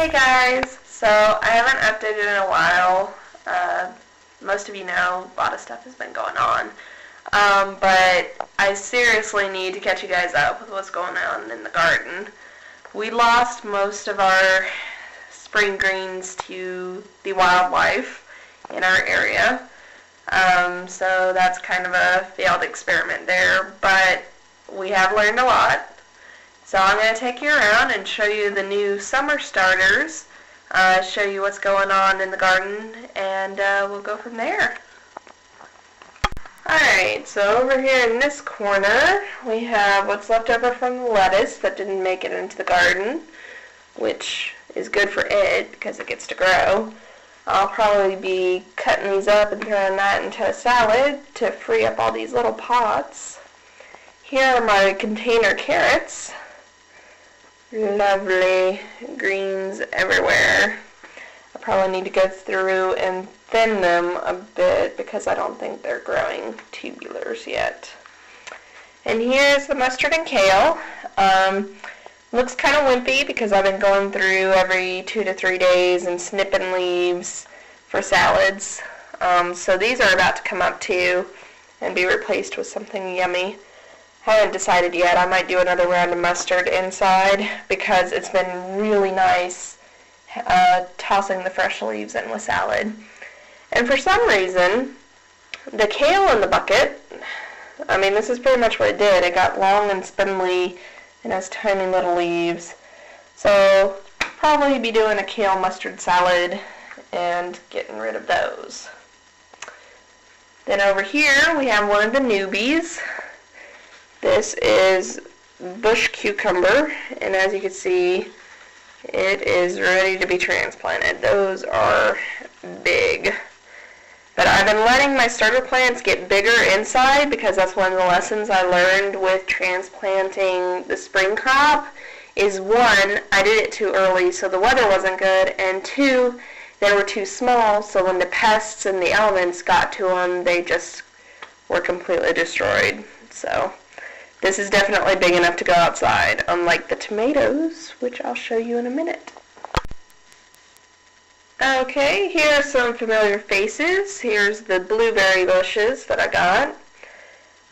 Hey guys, so I haven't updated in a while. Most of you know a lot of stuff has been going on. But I seriously need to catch you guys up with what's going on in the garden. We lost most of our spring greens to the wildlife in our area. So that's kind of a failed experiment there, but we have learned a lot. So I'm going to take you around and show you the new summer starters, show you what's going on in the garden, and we'll go from there. Alright, so over here in this corner, we have what's left over from the lettuce that didn't make it into the garden, which is good for it because it gets to grow. I'll probably be cutting these up and throwing that into a salad to free up all these little pots. Here are my container carrots. Lovely greens everywhere. I probably need to go through and thin them a bit because I don't think they're growing tubulars yet. And here's the mustard and kale. Looks kind of wimpy because I've been going through every 2 to 3 days and snipping leaves for salads. So these are about to come up too and be replaced with something yummy. Haven't decided yet. I might do another round of mustard inside because it's been really nice tossing the fresh leaves in with salad. And for some reason, the kale in the bucket, this is pretty much what it did. It got long and spindly and has tiny little leaves. So probably be doing a kale mustard salad and getting rid of those. Then over here we have one of the newbies. This is bush cucumber, and as you can see, it is ready to be transplanted. Those are big. But I've been letting my starter plants get bigger inside because that's one of the lessons I learned with transplanting the spring crop is one, I did it too early so the weather wasn't good, and two, they were too small so when the pests and the elements got to them, they just were completely destroyed. So this is definitely big enough to go outside, unlike the tomatoes, which I'll show you in a minute. Okay, here are some familiar faces. Here's the blueberry bushes that I got.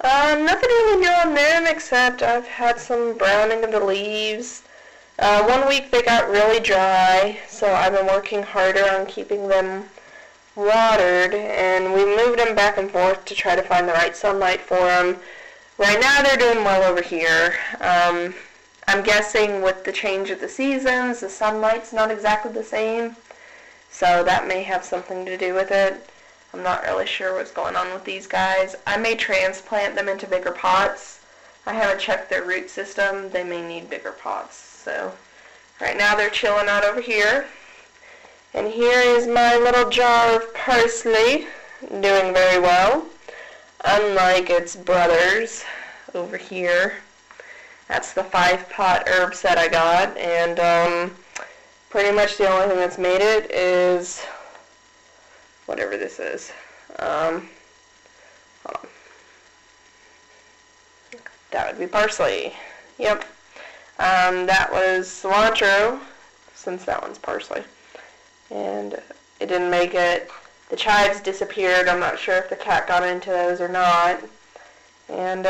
Nothing really new on them except I've had some browning of the leaves. 1 week they got really dry, so I've been working harder on keeping them watered, and we moved them back and forth to try to find the right sunlight for them. Right now they're doing well over here. I'm guessing with the change of the seasons, the sunlight's not exactly the same, so that may have something to do with it. I'm not really sure what's going on with these guys. I may transplant them into bigger pots. I haven't checked their root system. They may need bigger pots. So right now they're chilling out over here. And here is my little jar of parsley, doing very well. Unlike its brothers over here. That's the 5-pot herb set I got, and pretty much the only thing that's made it is whatever this is. Hold on. That would be parsley. Yep. That was cilantro, since that one's parsley. And it didn't make it. The chives disappeared. I'm not sure if the cat got into those or not. And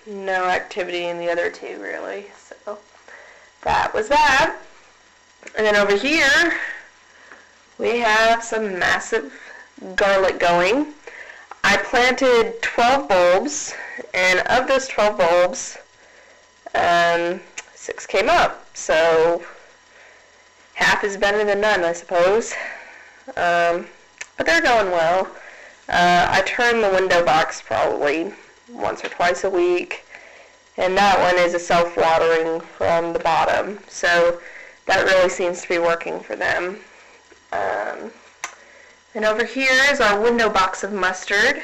no activity in the other two, really. So that was that. And then over here, we have some massive garlic going. I planted 12 bulbs, and of those 12 bulbs, 6 came up. So half is better than none, I suppose. But they're going well. I turn the window box probably once or twice a week, and that one is a self-watering from the bottom, so that really seems to be working for them. And over here is our window box of mustard.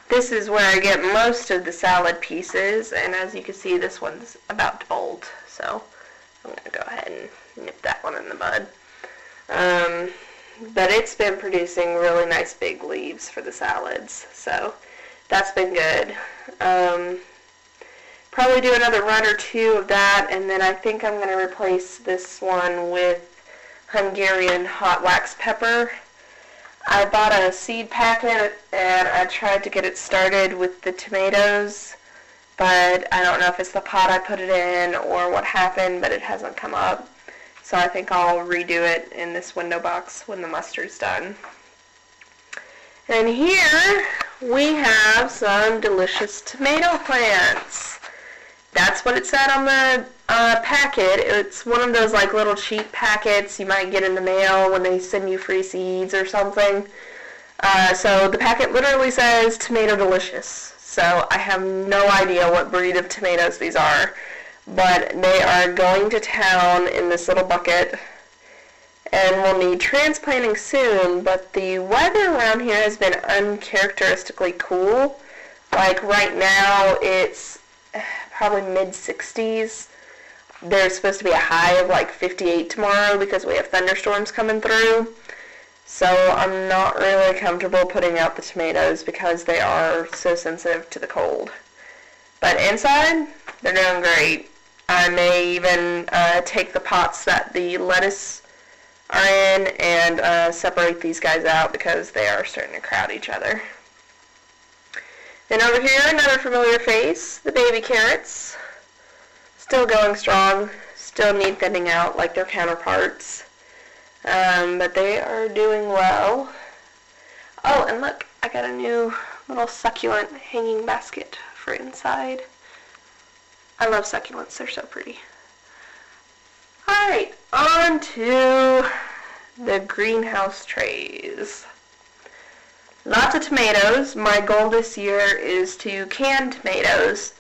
This is where I get most of the salad pieces, and as you can see, this one's about to bolt, so I'm going to go ahead and nip that one in the bud. But it's been producing really nice big leaves for the salads, so that's been good. Probably do another run or two of that, and then I think I'm going to replace this one with Hungarian hot wax pepper. I bought a seed packet and I tried to get it started with the tomatoes, but I don't know if it's the pot I put it in or what happened, but it hasn't come up. So I think I'll redo it in this window box when the mustard's done. And here we have some delicious tomato plants. That's what it said on the packet. It's one of those like little cheap packets you might get in the mail when they send you free seeds or something. So the packet literally says tomato delicious. So I have no idea what breed of tomatoes these are, but they are going to town in this little bucket and will need transplanting soon, but the weather around here has been uncharacteristically cool. Like right now it's probably mid-60s. There's supposed to be a high of like 58 tomorrow because we have thunderstorms coming through. So I'm not really comfortable putting out the tomatoes because they are so sensitive to the cold. But inside, they're doing great. I may even take the pots that the lettuce are in and separate these guys out because they are starting to crowd each other. Then over here, another familiar face, the baby carrots. Still going strong, still need thinning out like their counterparts, but they are doing well. Oh, and look, I got a new little succulent hanging basket for inside. I love succulents, they're so pretty. Alright, on to the greenhouse trays. Lots of tomatoes. My goal this year is to can tomatoes.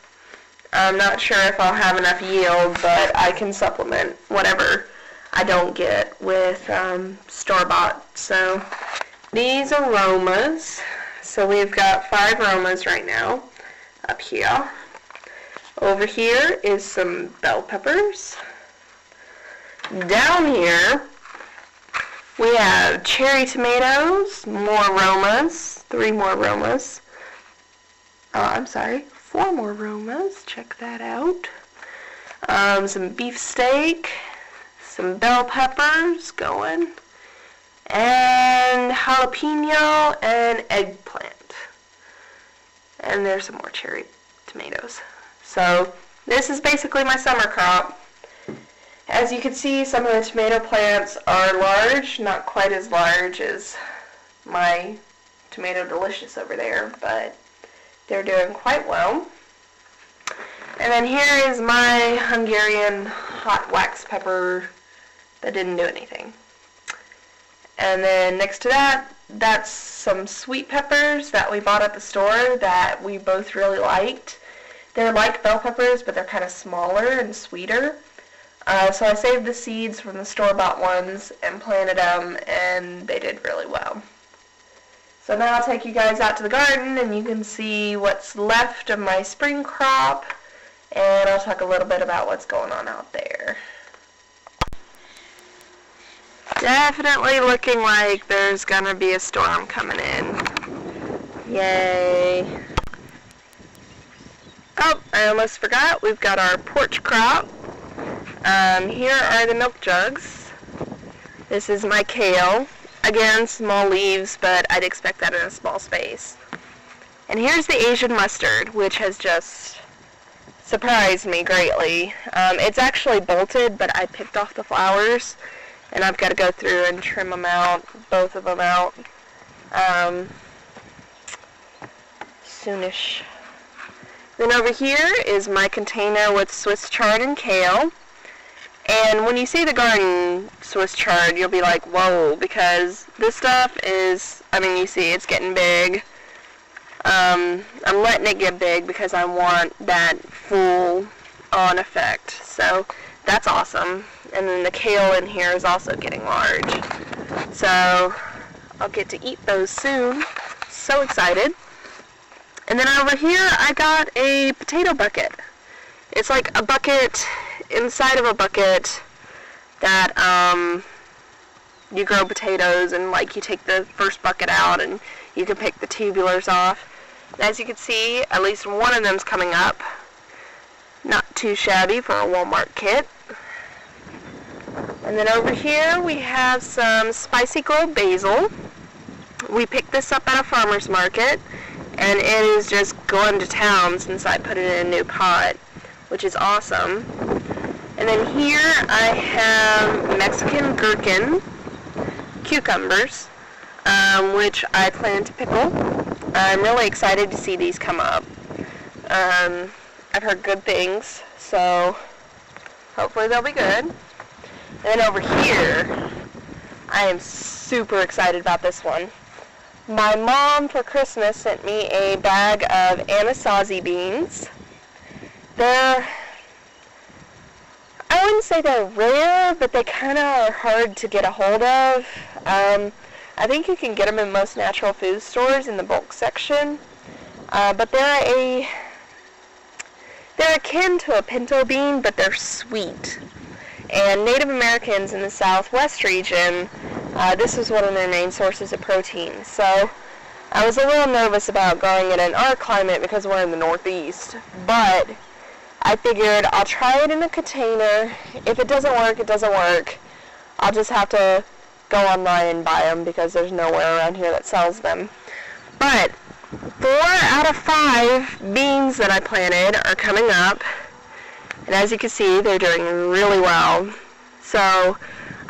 I'm not sure if I'll have enough yield, but I can supplement whatever I don't get with store-bought. So these are Romas. So we've got 5 Romas right now up here. Over here is some bell peppers. Down here we have cherry tomatoes, more Romas, 3 more Romas. I'm sorry, 4 more Romas, check that out. Some beefsteak, some bell peppers going, and jalapeno and eggplant. And there's some more cherry tomatoes. So this is basically my summer crop. As you can see, some of the tomato plants are large, not quite as large as my tomato delicious over there, but they're doing quite well. And then here is my Hungarian hot wax pepper that didn't do anything. And then next to that, that's some sweet peppers that we bought at the store that we both really liked. They're like bell peppers, but they're kind of smaller and sweeter. So I saved the seeds from the store-bought ones and planted them, and they did really well. So now I'll take you guys out to the garden, and you can see what's left of my spring crop, and I'll talk a little bit about what's going on out there. Definitely looking like there's gonna be a storm coming in. Yay. Oh, I almost forgot, we've got our porch crop. Here are the milk jugs. This is my kale. Again, small leaves, but I'd expect that in a small space. And here's the Asian mustard, which has just surprised me greatly. It's actually bolted, but I picked off the flowers, and I've got to go through and trim them out, both of them out, soonish. Then over here is my container with Swiss chard and kale. And when you see the garden Swiss chard, you'll be like, whoa, because this stuff is, I mean, you see it's getting big. I'm letting it get big because I want that full-on effect. So that's awesome. And then the kale in here is also getting large. So I'll get to eat those soon. So excited. And then over here, I got a potato bucket. It's like a bucket inside of a bucket that you grow potatoes, and like you take the first bucket out and you can pick the tubulars off. And as you can see, at least one of them's coming up. Not too shabby for a Walmart kit. And then over here we have some Spicy Glow basil. We picked this up at a farmer's market, and it is just going to town since I put it in a new pot, which is awesome. And then here I have Mexican gherkin cucumbers, which I plan to pickle. I'm really excited to see these come up. I've heard good things, so hopefully they'll be good. And then over here, I am super excited about this one. My mom for Christmas sent me a bag of Anasazi beans. I wouldn't say they're rare, but they kind of are hard to get a hold of. I think you can get them in most natural food stores in the bulk section, but they're akin to a pinto bean, but they're sweet. And Native Americans in the Southwest region, this was one of their main sources of protein. So I was a little nervous about growing it in our climate because we're in the Northeast, but I figured I'll try it in a container. If it doesn't work, it doesn't work. I'll just have to go online and buy them because there's nowhere around here that sells them. But 4 out of 5 beans that I planted are coming up, and as you can see, they're doing really well. So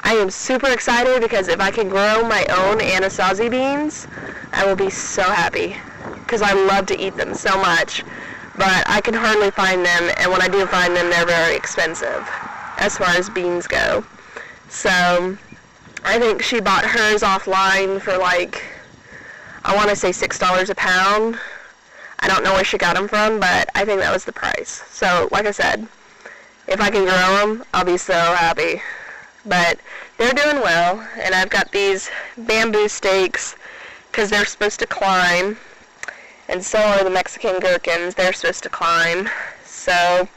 I am super excited because if I can grow my own Anasazi beans, I will be so happy because I love to eat them so much, but I can hardly find them, and when I do find them, they're very expensive as far as beans go. So I think she bought hers offline for I want to say $6 a pound. I don't know where she got them from, but I think that was the price. So, like I said, if I can grow them, I'll be so happy. But they're doing well, and I've got these bamboo stakes because they're supposed to climb, and so are the Mexican gherkins. They're supposed to climb. So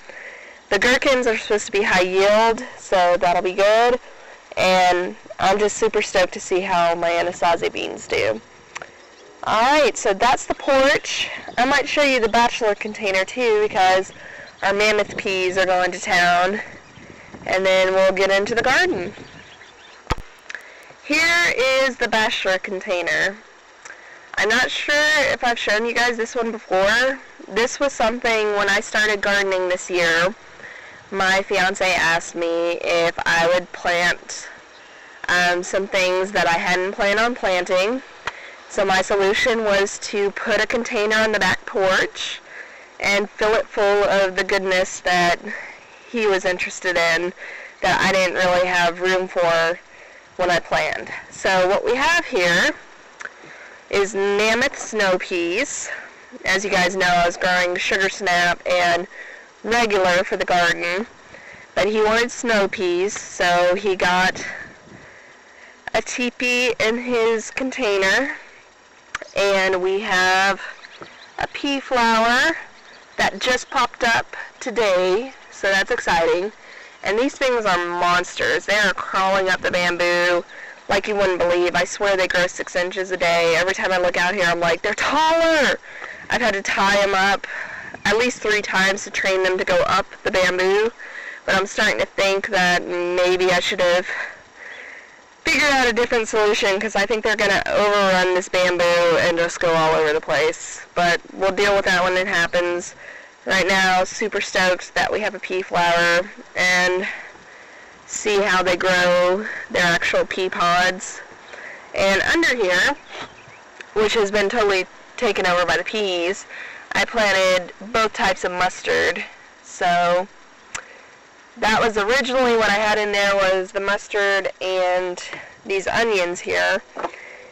the gherkins are supposed to be high yield, so that'll be good. And I'm just super stoked to see how my Anasazi beans do. Alright, so that's the porch. I might show you the bachelor container too because our mammoth peas are going to town. And then we'll get into the garden. Here is the bachelor container. I'm not sure if I've shown you guys this one before. This was something when I started gardening this year. My fiance asked me if I would plant some things that I hadn't planned on planting. So my solution was to put a container on the back porch and fill it full of the goodness that he was interested in that I didn't really have room for when I planned. So what we have here is mammoth snow peas. As you guys know, I was growing sugar snap and regular for the garden, but he wanted snow peas, so he got a teepee in his container, and we have a pea flower that just popped up today, so that's exciting. And these things are monsters. They are crawling up the bamboo like you wouldn't believe. I swear they grow 6 inches a day. Every time I look out here, I'm like, they're taller! I've had to tie them up at least 3 times to train them to go up the bamboo, but I'm starting to think that maybe I should have figured out a different solution because I think they're going to overrun this bamboo and just go all over the place. But we'll deal with that when it happens. Right now, super stoked that we have a pea flower and see how they grow their actual pea pods. And under here, which has been totally taken over by the peas, I planted both types of mustard. So that was originally what I had in there was the mustard and these onions here.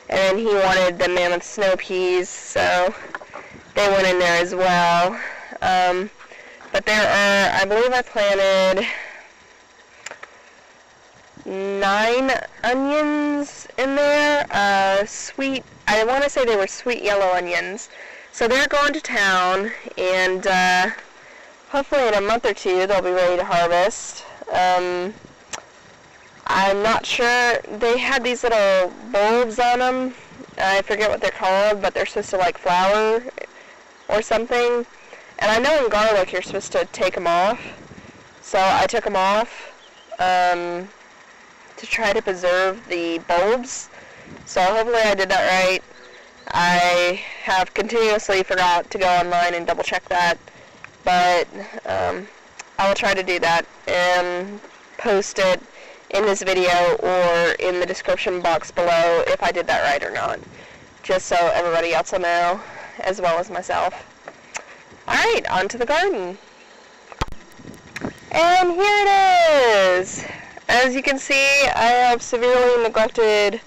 And then he wanted the mammoth snow peas, so they went in there as well. But there are, I believe I planted 9 onions in there. Sweet, I want to say they were sweet yellow onions. So they're going to town, and hopefully in a month or 2 they'll be ready to harvest. I'm not sure. They had these little bulbs on them. I forget what they're called, but they're supposed to like flower or something. And I know in garlic you're supposed to take them off. So I took them off. to try to preserve the bulbs. So hopefully I did that right. I have continuously forgot to go online and double check that, but I will try to do that and post it in this video or in the description box below if I did that right or not, just so everybody else will know, as well as myself. Alright, on to the garden. And here it is! As you can see, I have severely neglected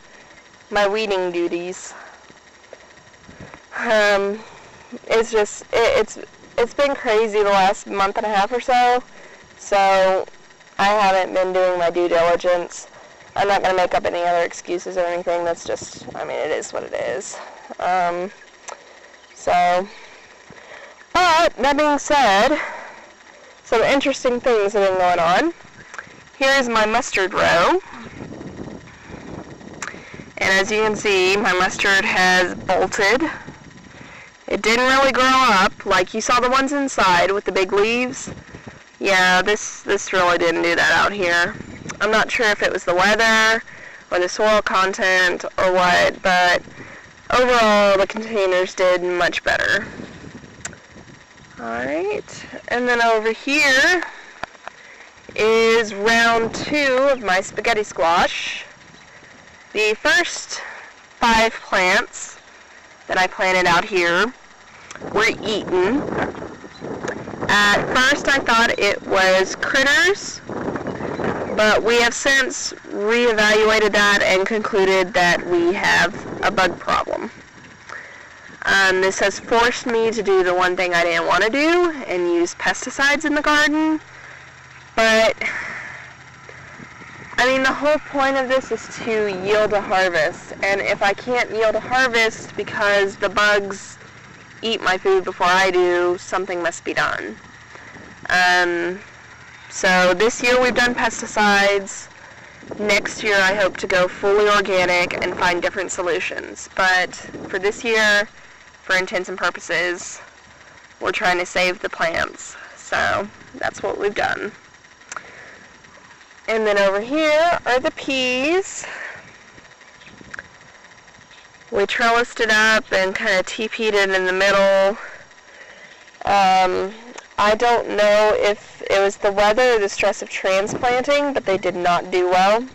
my weeding duties. It's been crazy the last month and a half or so, so I haven't been doing my due diligence. I'm not going to make up any other excuses or anything. That's just, I mean, it is what it is. But that being said, some interesting things have been going on. Here is my mustard row. And as you can see, my mustard has bolted. It didn't really grow up like you saw the ones inside with the big leaves. Yeah, this really didn't do that out here. I'm not sure if it was the weather or the soil content or what, but overall the containers did much better. Alright, and then over here is round 2 of my spaghetti squash. The first 5 plants that I planted out here were eaten. At first I thought it was critters, but we have since reevaluated that and concluded that we have a bug problem. This has forced me to do the one thing I didn't want to do and use pesticides in the garden, but I mean, the whole point of this is to yield a harvest, and if I can't yield a harvest because the bugs eat my food before I do, something must be done. So this year we've done pesticides. Next year I hope to go fully organic and find different solutions. But for this year, for intents and purposes, we're trying to save the plants. So that's what we've done. And then over here are the peas. We trellised it up and kind of TP'd it in the middle. I don't know if it was the weather or the stress of transplanting, but they did not do well.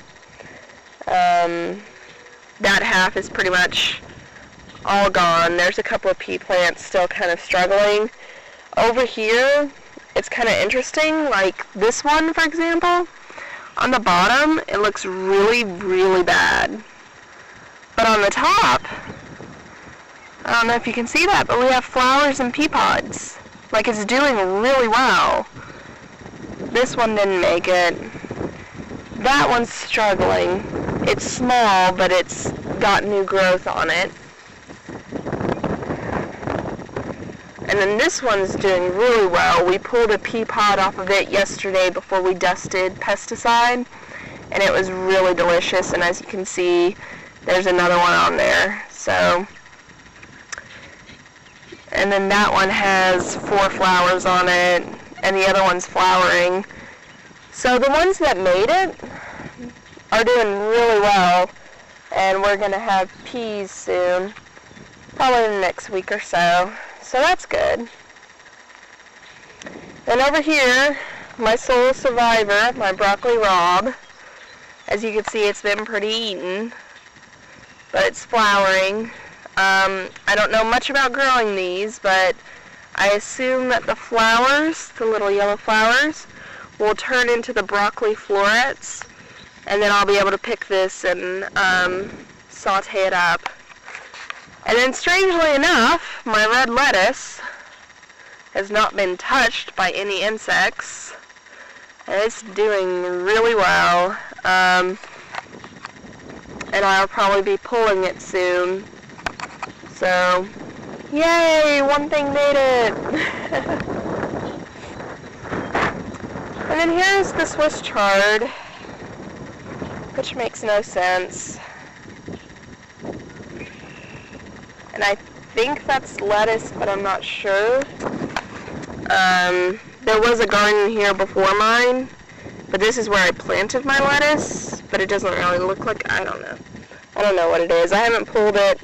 That half is pretty much all gone. There's a couple of pea plants still kind of struggling. Over here, it's kind of interesting, like this one, for example. On the bottom, it looks really, really bad. But on the top, I don't know if you can see that, but we have flowers and pea pods. Like, it's doing really well. This one didn't make it. That one's struggling. It's small, but it's got new growth on it. And then this one's doing really well. We pulled a pea pod off of it yesterday before we dusted pesticide, and it was really delicious. And as you can see, there's another one on there. So, and then that one has 4 flowers on it, and the other one's flowering. So the ones that made it are doing really well, and we're going to have peas soon, probably in the next week or so. So that's good. Then over here, my sole survivor, my broccoli rabe. As you can see, it's been pretty eaten, but it's flowering. I don't know much about growing these, but I assume that the flowers, the little yellow flowers, will turn into the broccoli florets, and then I'll be able to pick this and saute it up. And then strangely enough, my red lettuce has not been touched by any insects, and it's doing really well. And I'll probably be pulling it soon. So, yay, one thing made it. And then here's the Swiss chard, which makes no sense. And I think that's lettuce, but I'm not sure. There was a garden here before mine, but this is where I planted my lettuce but it doesn't really look like, I don't know. I don't know what it is. I haven't pulled it.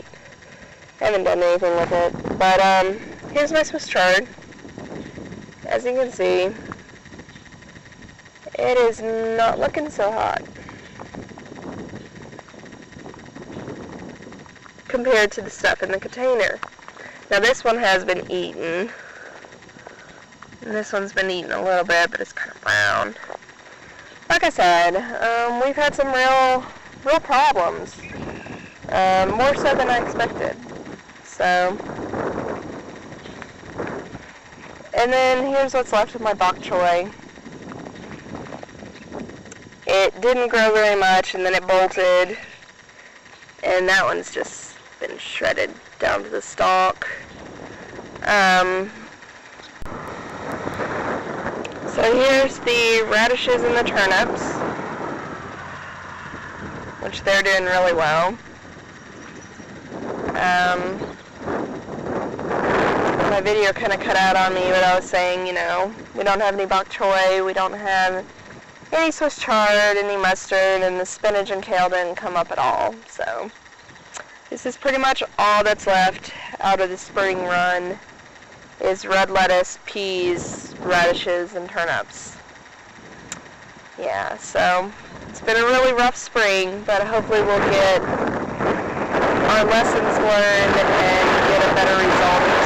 I haven't done anything with it. But here's my Swiss chard. As you can see, it is not looking so hot compared to the stuff in the container. Now this one has been eaten. And this one's been eaten a little bit, but it's kind of brown. Like I said, we've had some real problems. More so than I expected. So, and then here's what's left of my bok choy. It didn't grow very much, and then it bolted. And that one's just been shredded down to the stalk. So here's the radishes and the turnips, which they're doing really well. My video kind of cut out on me, but I was saying, you know, we don't have any bok choy, we don't have any Swiss chard, any mustard, and the spinach and kale didn't come up at all. So this is pretty much all that's left out of the spring run is red lettuce, peas, radishes, and turnips. Yeah, so it's been a really rough spring, but hopefully we'll get our lessons learned and get a better result